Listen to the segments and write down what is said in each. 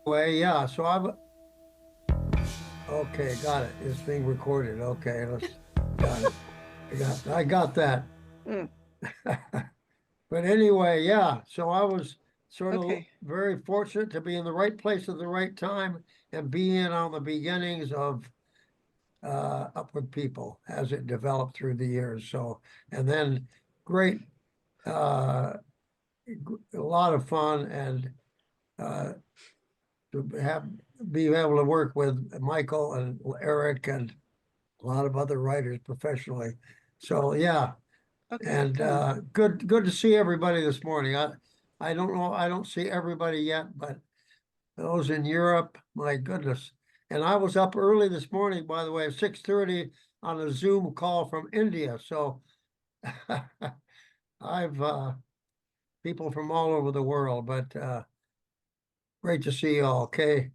Anyway, yeah, so okay, got it. It's being recorded. Okay, got it. I got that. Mm, But anyway, yeah, so I was sort of okay. very fortunate to be in the right place at the right time and be in on the beginnings of Up With People as it developed through the years. So, and then great, uh, a lot of fun and uh, to be able to work with Michael and Eric and a lot of other writers professionally. So yeah, Okay, and good. good to see everybody this morning. I don't know, I don't see everybody yet, but those in Europe, my goodness. And I was up early this morning, by the way, at 6:30 on a Zoom call from India. So I've people from all over the world, but great to see you all. Okay,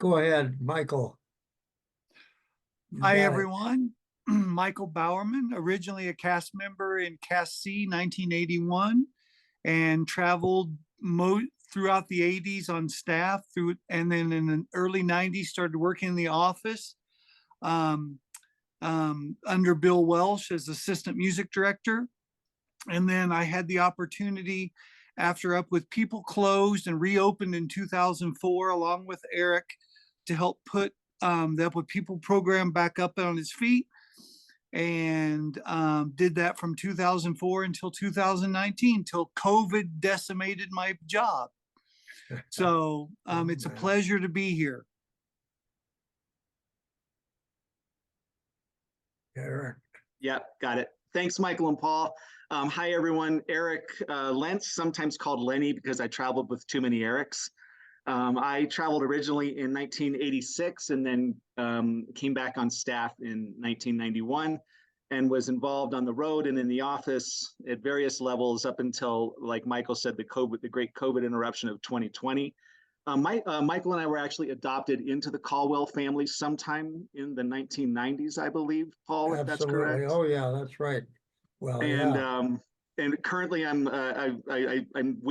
go ahead, Michael. You Hi, got it. everyone. Michael Bowerman, originally a cast member in Cast C 1981, and traveled throughout the 80s on staff and then in the early 90s started working in the office um, under Bill Welsh as assistant music director. And then I had the opportunity after Up With People closed and reopened in 2004, along with Eric, to help put the Up With People program back up on its feet, and did that from 2004 until 2019, till COVID decimated my job. So Oh, it's a man. pleasure to be here. Eric. Yeah, got it. Thanks, Michael and Paul. Hi, everyone. Eric Lentz, sometimes called Lenny because I traveled with too many Erics. I traveled originally in 1986 and then came back on staff in 1991 and was involved on the road and in the office at various levels up until, like Michael said, the great COVID interruption of 2020. Michael and I were actually adopted into the Colwell family sometime in the 1990s, I believe, Paul, if that's Absolutely. correct. Oh, yeah, that's right. Well, And yeah, currently I'm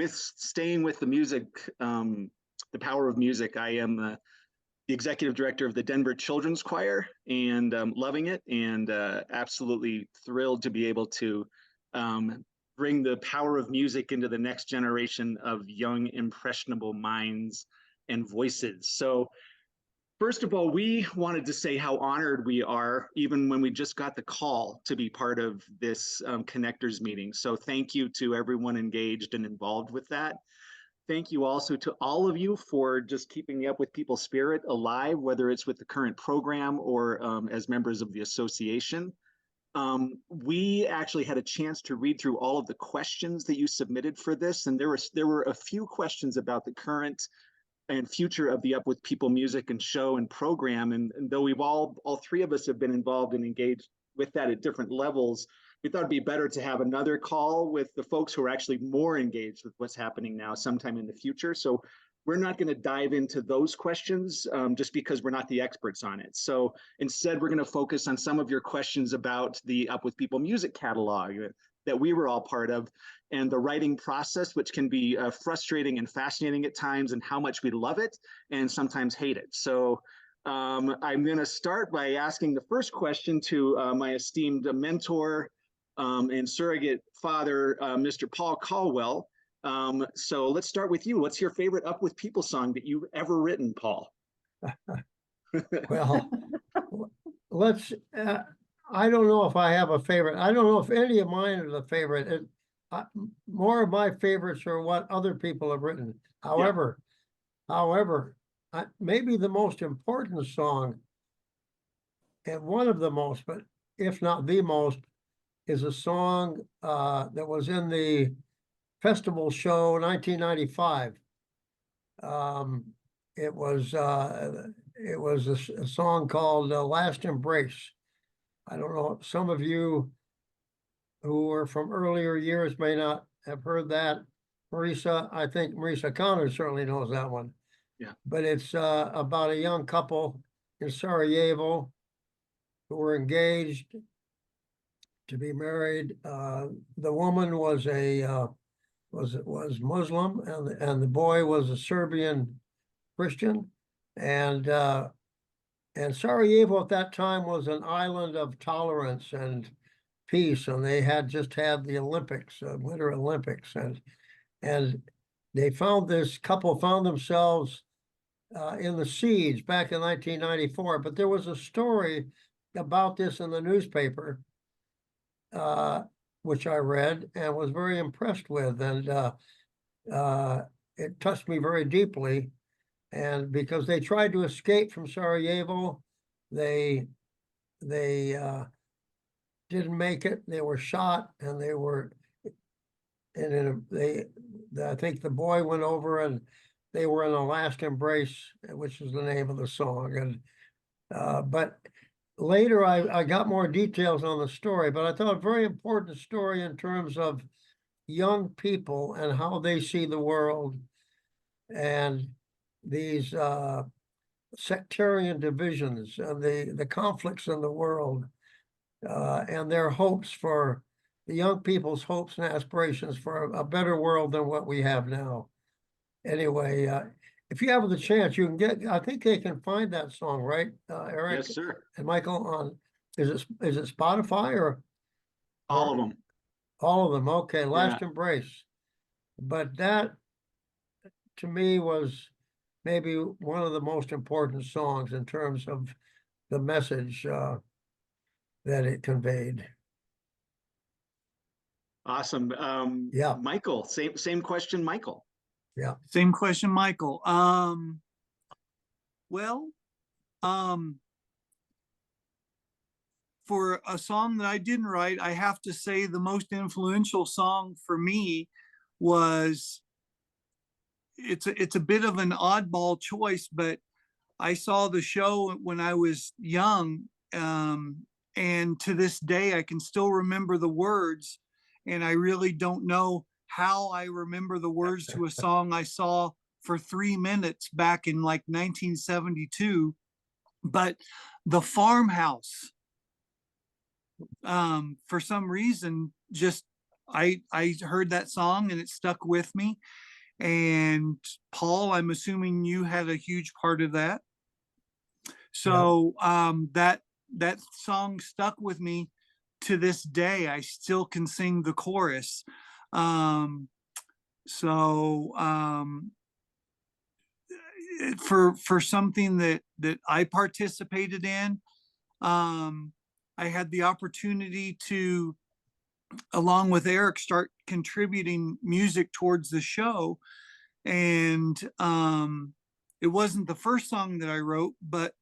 staying with the music, the power of music. I am the executive director of the Denver Children's Choir and loving it and absolutely thrilled to be able to bring the power of music into the next generation of young, impressionable minds and voices. So, first of all, we wanted to say how honored we are, even when we just got the call to be part of this connectors meeting. So, thank you to everyone engaged and involved with that. Thank you also to all of you for just keeping the Up With People spirit alive, whether it's with the current program or as members of the association. We actually had a chance to read through all of the questions that you submitted for this, and there were a few questions about the current and future of the Up With People music and show and program. And though we've all three of us have been involved and engaged with that at different levels, we thought it'd be better to have another call with the folks who are actually more engaged with what's happening now sometime in the future. So we're not going to dive into those questions just because we're not the experts on it. So instead, we're going to focus on some of your questions about the Up With People music catalog that we were all part of and the writing process, which can be frustrating and fascinating at times, and how much we love it and sometimes hate it. So I'm going to start by asking the first question to my esteemed mentor and surrogate father, Mr. Paul Colwell. So let's start with you. What's your favorite Up With People song that you've ever written, Paul? well, let's, I don't know if I have a favorite. I don't know if any of mine are the favorite. I, more of my favorites are what other people have written. Yeah. However, maybe the most important song, and one of the most, but if not the most, is a song that was in the festival show 1995. Um, it was a song called "Last Embrace." I don't know. Some of you who were from earlier years may not have heard that. Marisa, I think Marisa Connor certainly knows that one. Yeah. But it's about a young couple in Sarajevo who were engaged to be married. The woman was was Muslim, and the boy was a Serbian Christian, and Sarajevo at that time was an island of tolerance and peace, and they had just had the Olympics, Winter Olympics, and this couple found themselves in the siege back in 1994. But there was a story about this in the newspaper, which I read and was very impressed with, and it touched me very deeply. And because they tried to escape from Sarajevo, they didn't make it. They were shot, and I think the boy went over, and they were in a last embrace, which is the name of the song. And but later I got more details on the story, but I thought a very important story in terms of young people and how they see the world, and these sectarian divisions and the conflicts in the world, and their hopes for the young people's hopes and aspirations for a better world than what we have now. Anyway, if you have the chance, you can I think they can find that song, right, Eric? Yes, sir. And Michael, on, is it Spotify or? All of them. All of them, okay, Last Yeah. Embrace. But that, to me, was maybe one of the most important songs in terms of the message that it conveyed. Awesome. Yeah. Michael, same question, Michael. Yeah. Same question, Michael. Well, for a song that I didn't write, I have to say the most influential song for me was, it's a bit of an oddball choice, but I saw the show when I was young, and to this day I can still remember the words, and I really don't know how I remember the words to a song I saw for 3 minutes back in like 1972. But The Farmhouse, for some reason, just I heard that song and it stuck with me. And Paul, I'm assuming you had a huge part of that. So that song stuck with me to this day. I still can sing the chorus. For something that I participated in, I had the opportunity to, along with Eric, start contributing music towards the show. And it wasn't the first song that I wrote, but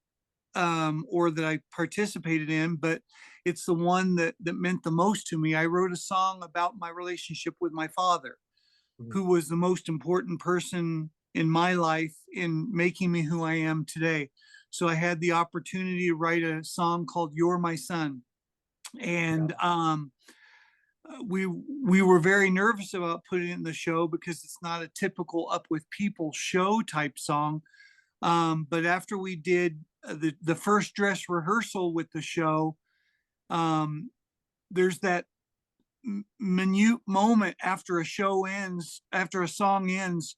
or that I participated in, but it's the one that meant the most to me. I wrote a song about my relationship with my father, who was the most important person in my life in making me who I am today. So I had the opportunity to write a song called You're My Son. And we were very nervous about putting it in the show because it's not a typical Up With People show type song. But after we did the first dress rehearsal with the show, there's that minute moment after a show ends, after a song ends,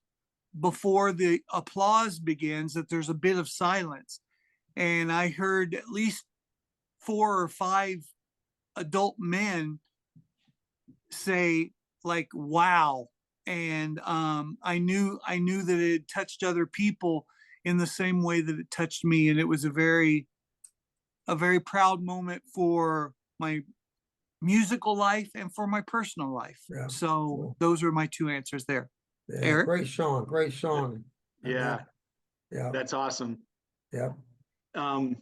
before the applause begins, that there's a bit of silence. And I heard at least 4 or 5 adult men say, like, wow. And I knew that it had touched other people in the same way that it touched me. And it was a very proud moment for my musical life and for my personal life. Yeah. So Cool. those are my 2 answers there. Yeah, Eric? great song. Yeah, Yeah, that's awesome. yeah. And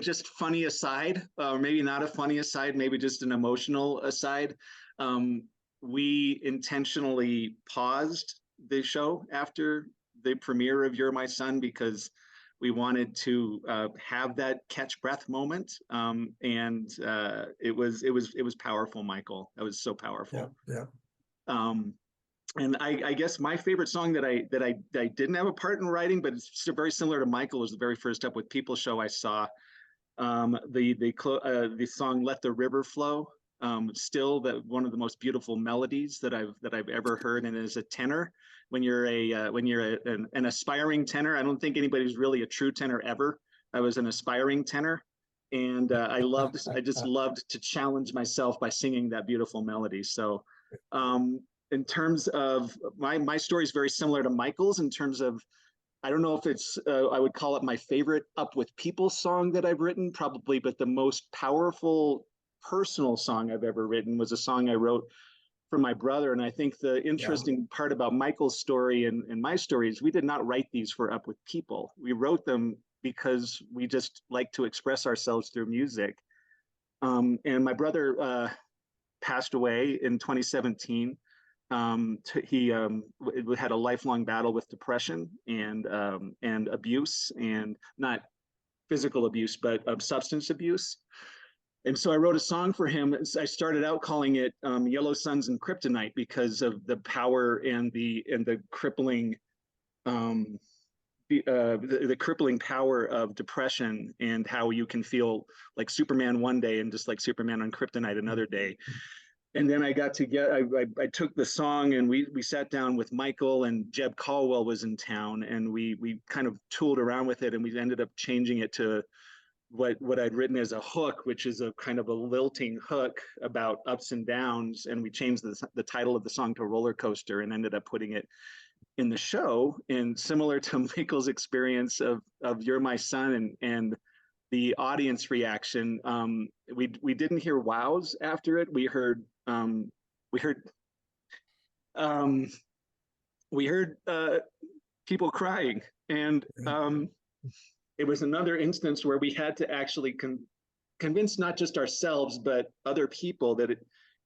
just funny aside, or maybe not a funny aside, maybe just an emotional aside. We intentionally paused the show after the premiere of You're My Son because we wanted to have that catch breath moment. And it was powerful, Michael. That was so powerful. Yeah. And I guess my favorite song that I didn't have a part in writing, but it's very similar to Michael, was the very first Up With People show I saw. The song "Let the River Flow" Still, one of the most beautiful melodies that I've ever heard. And as a tenor, when you're an aspiring tenor, I don't think anybody's really a true tenor ever. I was an aspiring tenor, and I just loved to challenge myself by singing that beautiful melody. So, in terms of my story is very similar to Michael's in terms of, I don't know if it's, I would call it my favorite Up With People song that I've written, probably, but the most powerful personal song I've ever written was a song I wrote for my brother. And I think the interesting part about Michael's story and my story is we did not write these for Up With People. We wrote them because we just like to express ourselves through music. And my brother passed away in 2017. He had a lifelong battle with depression and abuse, and not physical abuse, but substance abuse. And so I wrote a song for him. I started out calling it Yellow Suns and Kryptonite because of the power and the crippling the crippling power of depression, and how you can feel like Superman one day and just like Superman on Kryptonite another day. And then I took the song and we sat down with Michael, and Jeb Colwell was in town, and we kind of tooled around with it, and we ended up changing it to what I'd written as a hook, which is a kind of a lilting hook about ups and downs. And we changed the title of the song to Roller Coaster and ended up putting it in the show. And similar to Michael's experience of You're My Son and the audience reaction, we didn't hear wows after it. We heard people crying, and it was another instance where we had to actually convince not just ourselves but other people that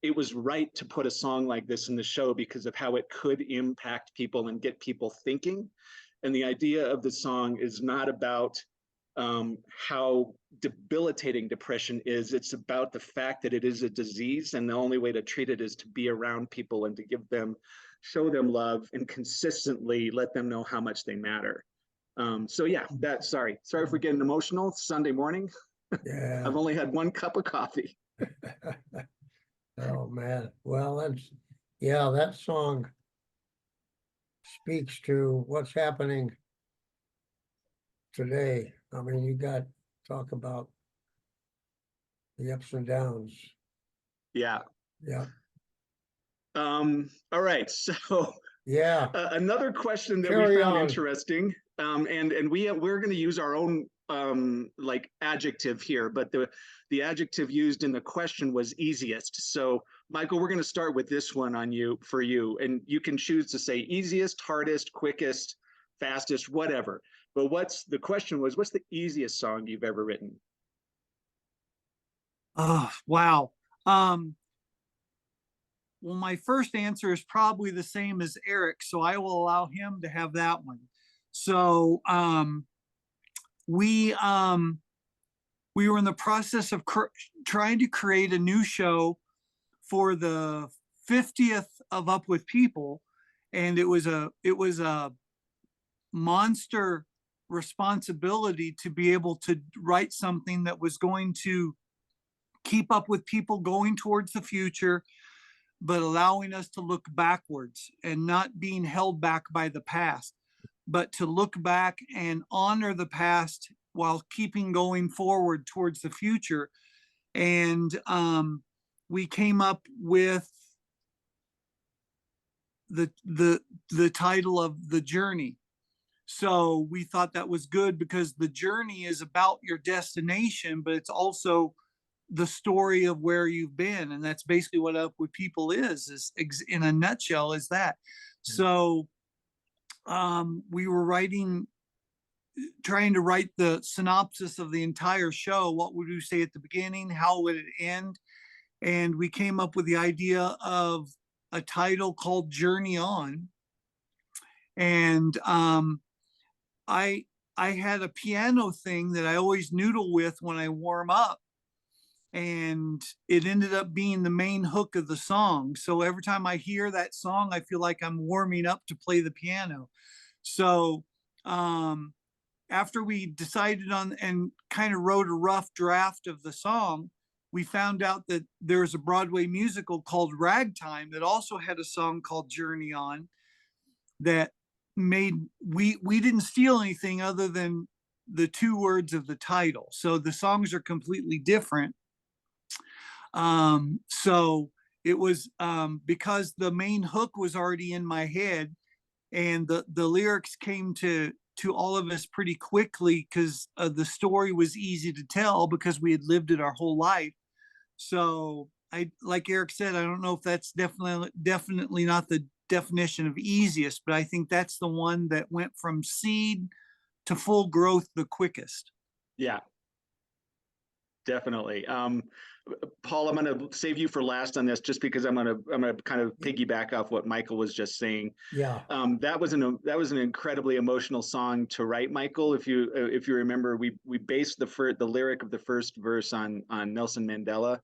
it was right to put a song like this in the show because of how it could impact people and get people thinking. And the idea of the song is not about how debilitating depression is. It's about the fact that it is a disease, and the only way to treat it is to be around people and to show them love, and consistently let them know how much they matter. So yeah, sorry for getting emotional. It's Sunday morning. Yeah. I've only had one cup of coffee. Oh, man. Well, that song speaks to what's happening today. I mean, you got talk about the ups and downs. Yeah. Yeah. All right. So Yeah. another question that Carry we found on. interesting, and we're going to use our own like adjective here, but the adjective used in the question was easiest. So Michael, we're going to start with this one for you, and you can choose to say easiest, hardest, quickest, fastest, whatever. But the question was, what's the easiest song you've ever written? Oh, wow. Well, my first answer is probably the same as Eric, so I will allow him to have that one. So we were in the process of trying to create a new show for the 50th of Up With People, and it was a monster responsibility to be able to write something that was going to keep up with people going towards the future, but allowing us to look backwards and not being held back by the past, but to look back and honor the past while keeping going forward towards the future. And we came up with the title of The Journey. So we thought that was good because the journey is about your destination, but it's also the story of where you've been. And that's basically what Up With People is in a nutshell, is that. So we were trying to write the synopsis of the entire show. What would we say at the beginning? How would it end? And we came up with the idea of a title called Journey On. And I had a piano thing that I always noodle with when I warm up, and it ended up being the main hook of the song. So every time I hear that song, I feel like I'm warming up to play the piano. So after we decided on and kind of wrote a rough draft of the song, we found out that there's a Broadway musical called Ragtime that also had a song called Journey On that made, we didn't steal anything other than the 2 words of the title. So the songs are completely different. So it was because the main hook was already in my head, and the lyrics came to all of us pretty quickly because the story was easy to tell because we had lived it our whole life. So like Eric said, I don't know if that's definitely not the definition of easiest, but I think that's the one that went from seed to full growth the quickest. Yeah, definitely. Paul, I'm going to save you for last on this, just because I'm going to kind of piggyback off what Michael was just saying. Yeah. That was an incredibly emotional song to write, Michael. If you remember, we based the lyric of the first verse on Nelson Mandela,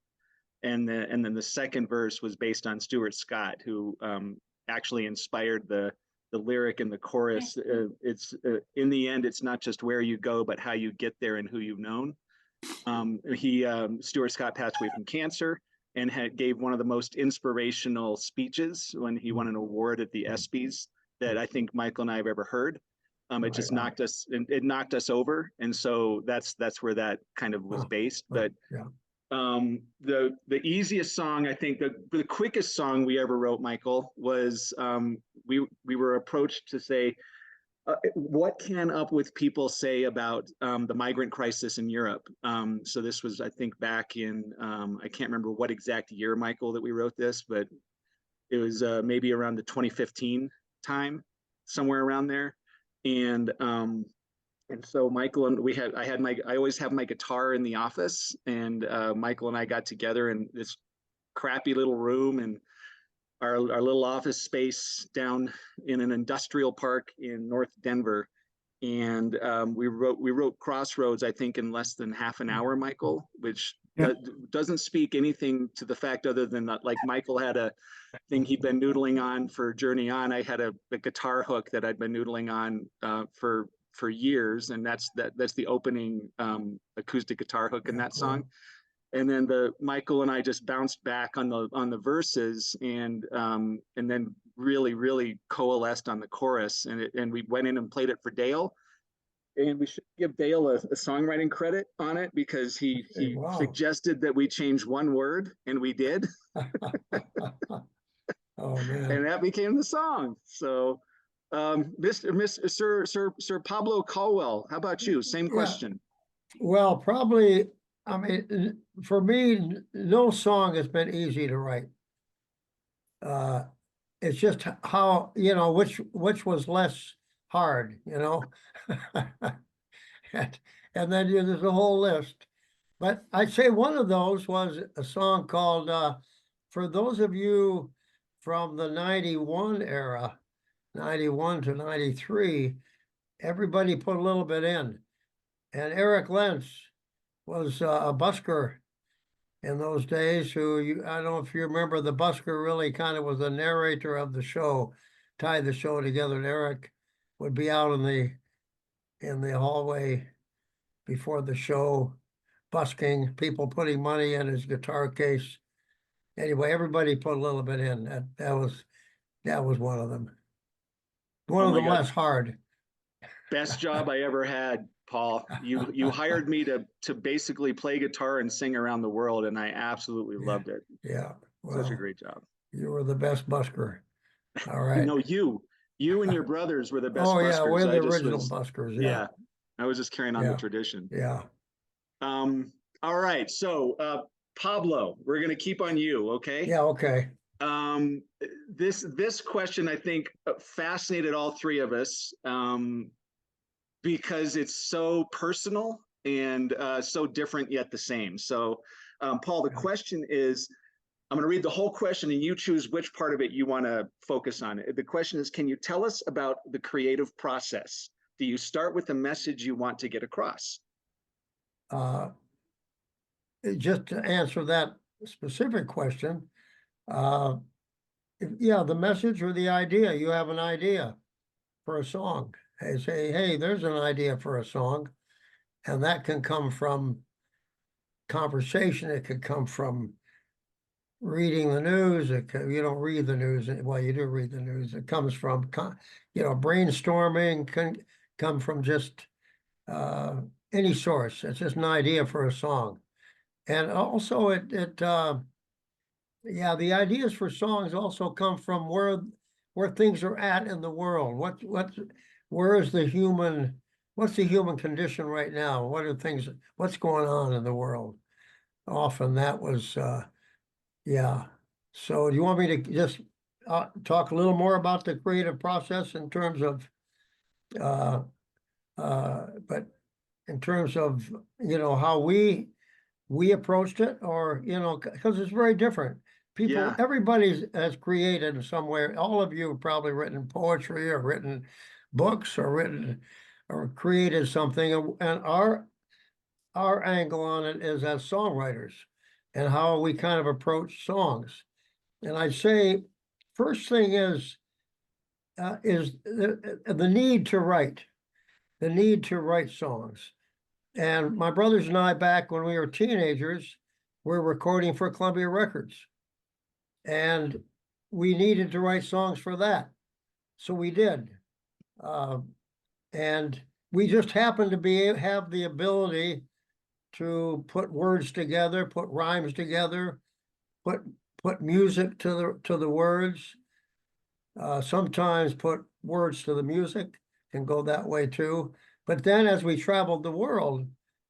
and then the second verse was based on Stuart Scott, who actually inspired the lyric and the chorus. It's in the end, it's not just where you go, but how you get there and who you've known. Stuart Scott passed away from cancer, and gave one of the most inspirational speeches when he won an award at the ESPYs that I think Michael and I have ever heard. It just knocked us over, and so that's where that kind of was based. But the easiest song, I think, the quickest song we ever wrote, Michael, was we were approached to say, what can Upwith people say about the migrant crisis in Europe? So this was, I think, back in, I can't remember what exact year, Michael, that we wrote this, but it was maybe around the 2015 time, somewhere around there. And so Michael and I always have my guitar in the office, and Michael and I got together in this crappy little room and our little office space down in an industrial park in North Denver. And we wrote Crossroads, I think, in less than half an hour, Michael, which doesn't speak anything to the fact other than that, like, Michael had a thing he'd been noodling on for Journey On. I had a guitar hook that I'd been noodling on for years, and that's the opening acoustic guitar hook in that song. And then Michael and I just bounced back on the verses, and then really coalesced on the chorus, and we went in and played it for Dale. And we should give Dale a songwriting credit on it, because he suggested that we change one word, and we did. Oh man! And that became the song. So, Sir Pablo Colwell, how about you? Same question. Well, probably. I mean, for me, no song has been easy to write. It's just how, which was less hard, and then there's a whole list. But I'd say one of those was a song called, for those of you from the 91 era, 91 to 93, everybody put a little bit in. And Eric Lentz was a busker in those days, who I don't know if you remember, the busker really kind of was the narrator of the show, tied the show together. And Eric would be out in the hallway before the show, busking, people putting money in his guitar case. Anyway, everybody put a little bit in. That was one of them. One of the less hard. Best job I ever had, Paul. You hired me to basically play guitar and sing around the world, and I absolutely loved it. Yeah. Well, such a great job. You were the best busker. All right. No, you and your brothers were the best buskers. Yeah, we're the original buskers. Yeah. I was just carrying on the tradition. Yeah. All right. So Pablo, we're gonna keep on you, okay? Yeah, okay. This question, I think, fascinated all three of us. Because it's so personal and so different yet the same. So, Paul, the question is, I'm going to read the whole question and you choose which part of it you want to focus on. The question is, can you tell us about the creative process? Do you start with the message you want to get across? Just to answer that specific question, the message or the idea. You have an idea for a song. They say, hey, there's an idea for a song. And that can come from conversation. It could come from reading the news. You don't read the news. Well, you do read the news. It comes from, brainstorming, can come from just any source. It's just an idea for a song. And also yeah, the ideas for songs also come from where things are at in the world. What's the human condition right now? What's going on in the world? Often that was, yeah. So do you want me to just talk a little more about the creative process in terms of, but in terms of, how we approached it, or, because it's very different. Yeah. Everybody has created in some way. All of you have probably written poetry or written books or created something. And our angle on it is as songwriters and how we kind of approach songs. And I'd say first thing is the need to write songs. And my brothers and I, back when we were teenagers, were recording for Columbia Records. And we needed to write songs for that. So we did. And we just happened to have the ability to put words together, put rhymes together, put music to the words. Sometimes put words to the music, and go that way too. But then as we traveled the world,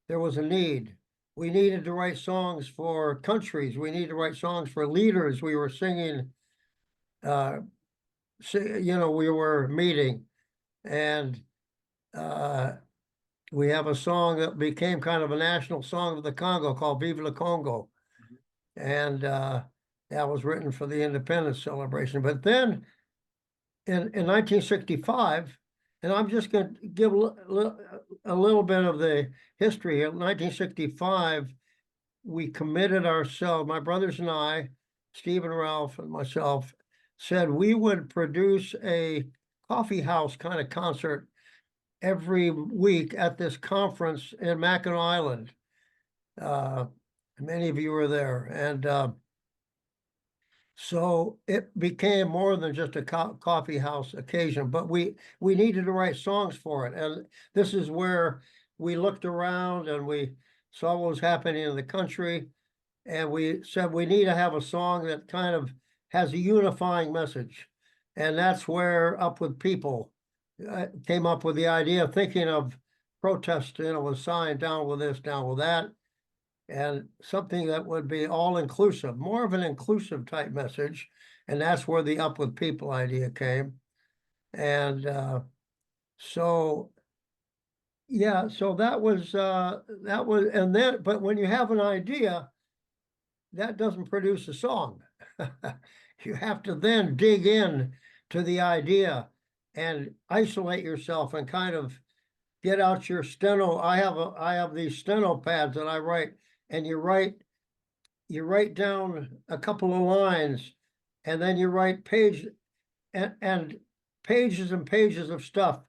there was a need. We needed to write songs for countries. We needed to write songs for leaders. We were singing, we were meeting. And we have a song that became kind of a national song of the Congo called Vive le Congo. And that was written for the independence celebration. But then in 1965, and I'm just going to give a little bit of the history here. 1965, we committed ourselves, my brothers and I, Steve and Ralph and myself, said we would produce a coffee house kind of concert every week at this conference in Mackinac Island. Many of you were there. And so it became more than just a coffee house occasion, but we needed to write songs for it. And this is where we looked around and we saw what was happening in the country. And we said, we need to have a song that kind of has a unifying message. And that's where Up With People came up with the idea of thinking of protest, with sign, down with this, down with that. And something that would be all inclusive, more of an inclusive type message. And that's where the Up With People idea came. And so, yeah, so that was, and then, but when you have an idea, that doesn't produce a song. You have to then dig in to the idea and isolate yourself and kind of get out your steno. I have these steno pads that I write. And you write down a couple of lines, and then you write and pages and pages of stuff,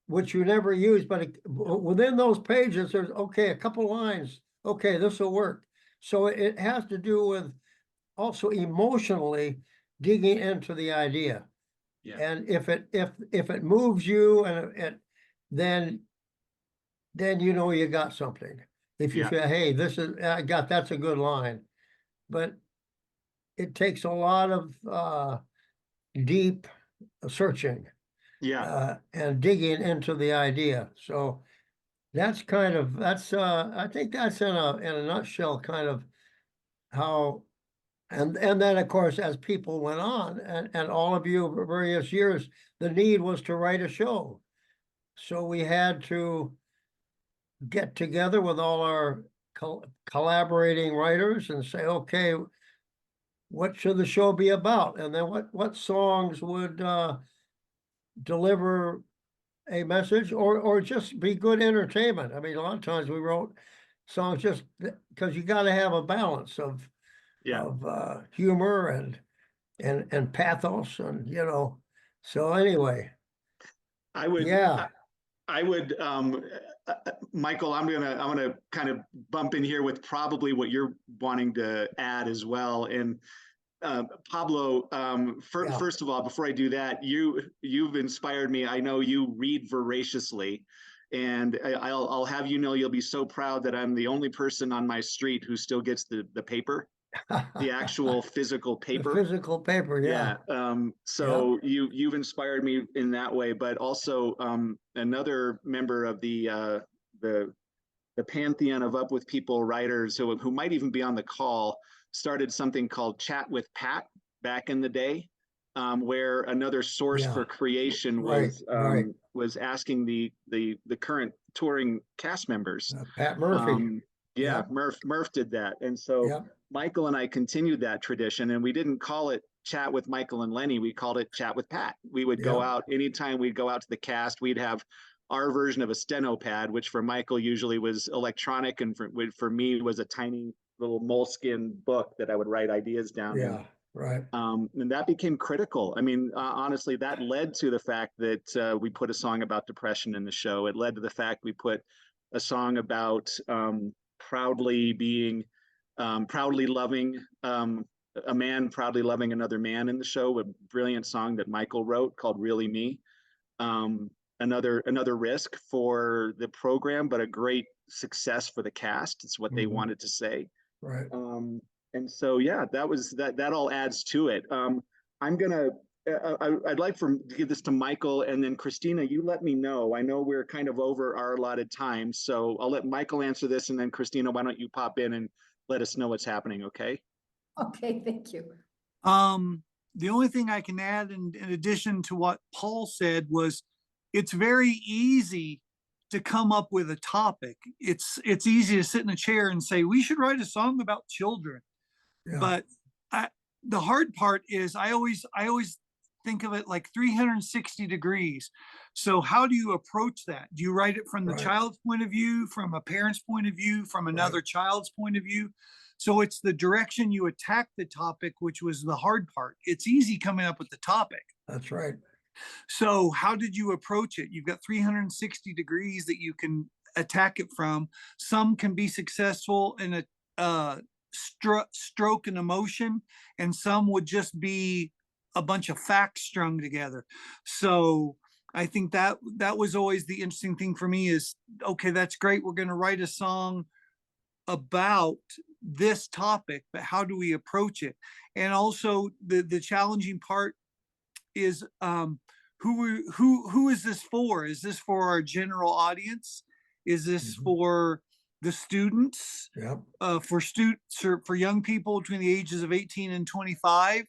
which you never use. But within those pages, there's, okay, a couple lines. Okay, this will work. So it has to do with also emotionally digging into the idea. Yeah. And if it moves you, and then you got something. If you say, hey, that's a good line. But it takes a lot of deep searching and digging into the idea. So that's I think that's in a nutshell kind of how, and then of course, as people went on and all of you over various years, the need was to write a show. So we had to get together with all our collaborating writers and say, okay, what should the show be about? And then what songs would deliver a message or just be good entertainment? I mean, a lot of times we wrote songs just because you got to have a balance of humor and pathos, and so anyway. I would I would, Michael, I'm gonna kind of bump in here with probably what you're wanting to add as well. And Pablo, Yeah. first of all, before I do that, you've inspired me. I know you read voraciously, and I'll have you know you'll be so proud that I'm the only person on my street who still gets the paper, the actual physical The paper. physical paper, yeah. So you've inspired me in that way, but also another member of the pantheon of Up With People writers who might even be on the call started something called Chat with Pat back in the day, where another source Yeah. for creation Right, right. was asking the current touring cast members. Pat Murphy. Yeah, Yep. Murph did that, and so Yep. Michael and I continued that tradition, and we didn't call it Chat with Michael and Lenny. We called it Chat with Pat. We would go Yep. out anytime we'd go out to the cast. We'd have our version of a steno pad, which for Michael usually was electronic, and for me was a tiny little moleskin book that I would write ideas down in. Yeah, right. And that became critical. I mean, honestly, that led to the fact that we put a song about depression in the show. It led to the fact we put a song about proudly loving a man proudly loving another man in the show, a brilliant song that Michael wrote called Really Me. Another risk for the program, but a great success for the cast. It's what they wanted to say. Right. And so, yeah, that all adds to it. I'd like to give this to Michael, and then Christina, you let me know. I know we're kind of over our allotted time, so I'll let Michael answer this, and then Christina, why don't you pop in and let us know what's happening, okay? Okay, thank you. The only thing I can add in addition to what Paul said was it's very easy to come up with a topic. It's easy to sit in a chair and say, we should write a song about children. Yeah. But the hard part is I always think of it like 360 degrees. So how do you approach that? Do you write it from the Right. child's point of view, from a parent's point of view, from another child's point of view? So it's the direction you attack the topic, which was the hard part. It's easy coming up with the topic. That's right. So how did you approach it? You've got 360 degrees that you can attack it from. Some can be successful in a stroke and emotion, and some would just be a bunch of facts strung together. So I think that was always the interesting thing for me is, okay, that's great. We're going to write a song about this topic, but how do we approach it? And also the challenging part is who is this for? Is this for our general audience? Is this for the students? Yep. For students or for young people between the ages of 18 and 25?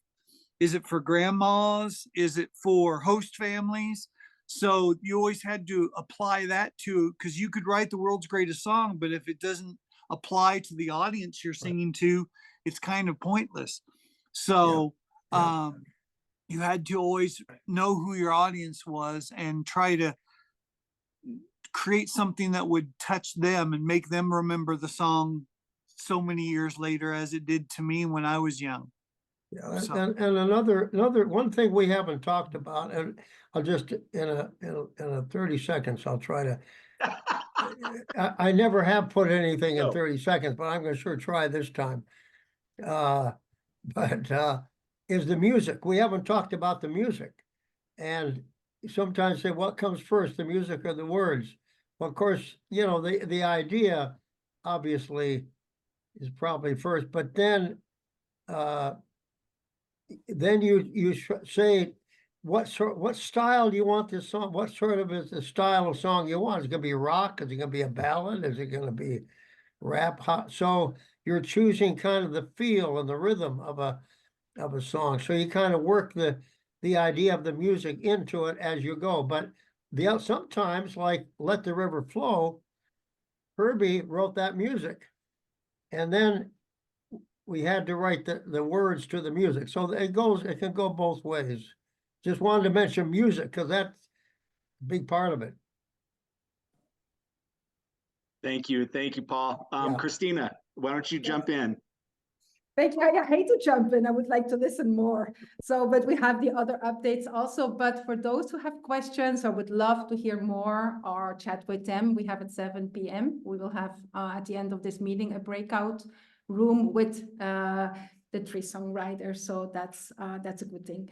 Is it for grandmas? Is it for host families? So you always had to apply that to, because you could write the world's greatest song, but if it doesn't apply to the audience you're singing to, it's kind of pointless. So you had to always know who your audience was and try to create something that would touch them and make them remember the song so many years later as it did to me when I was young. Yeah, So- and another one thing we haven't talked about, and I'll just in a 30 seconds, I'll try to. I never have put anything in No. 30 seconds, but I'm gonna sure try this time. Is the music. We haven't talked about the music. And sometimes say, what comes first, the music or the words? Well, of course, you know, the idea obviously is probably first, but then you say what style do you want this song? What sort of is the style of song you want? Is it gonna be rock? Is it gonna be a ballad? Is it gonna be rap? So you're choosing kind of the feel and the rhythm of a song. So you kind of work the idea of the music into it as you go. But sometimes, like Let the River Flow, Herbie wrote that music. And then we had to write the words to the music. So it can go both ways. Just wanted to mention music because that's a big part of it. Thank you, Paul. Yeah. Christina, why don't you jump in? Thank you. I hate to jump in. I would like to listen more. So, but we have the other updates also. But for those who have questions or would love to hear more or chat with them, we have at 7 p.m. We will have at the end of this meeting a breakout room with the 3 songwriters. So that's a good thing.